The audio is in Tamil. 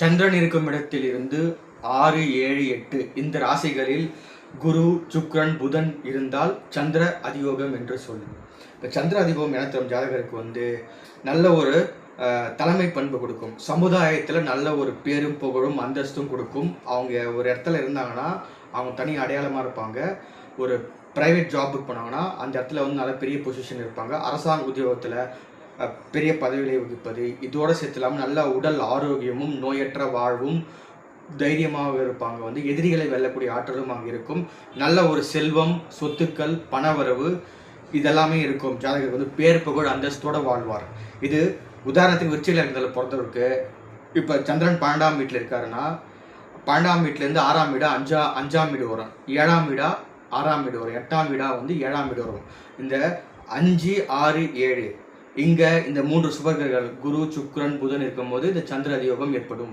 சந்திரன் இருக்கும் இடத்திலிருந்து 6, 7, 8 இந்த ராசிகளில் குரு, சுக்கிரன், புதன் இருந்தால் சந்திர அதியோகம் என்று சொல்லும். இப்போ சந்திர அதியோகம் என தரும் ஜாதகருக்கு நல்ல ஒரு தலைமை பண்பு கொடுக்கும். சமுதாயத்தில் நல்ல ஒரு பேரும் புகழும் அந்தஸ்தும் கொடுக்கும். அவங்க ஒரு இடத்துல இருந்தாங்கன்னா அவங்க தனி அடையாளமாக இருப்பாங்க. ஒரு ப்ரைவேட் ஜாபுக்கு போனாங்கன்னா அந்த இடத்துல நல்ல பெரிய பொசிஷன் இருப்பாங்க. அரசாங்க உத்தியோகத்தில் பெரிய பதவிகளை வகிப்பது, இதோடு சேர்த்து இல்லாமல் நல்ல உடல் ஆரோக்கியமும் நோயற்ற வாழ்வும் தைரியமாக இருப்பாங்க. எதிரிகளை வெல்லக்கூடிய ஆற்றலும் அங்கே இருக்கும். நல்ல ஒரு செல்வம், சொத்துக்கள், பணவரவு இதெல்லாமே இருக்கும். ஜாதகர் பேர் புகழ் அந்தஸ்தோடு வாழ்வார். இது உதாரணத்துக்கு விருச்சிக லக்னத்தில் பொறுத்தவருக்கு இப்போ சந்திரன் 12ஆம் வீட்டில் இருக்காருன்னா 12ஆம் வீட்டிலேருந்து 6ஆம் வீடா 5ஆம் வீடு வரும், 7ஆம் வீடா 6ஆம் வீடு வரும், 8ஆம் வீடா 7ஆம் வீடு வரும். இந்த 5, 6, 7 இங்கே இந்த 3 சுபர்கள் குரு, சுக்கிரன், புதன் இருக்கும்போது இந்த சந்திர அதியோகம் ஏற்படும்.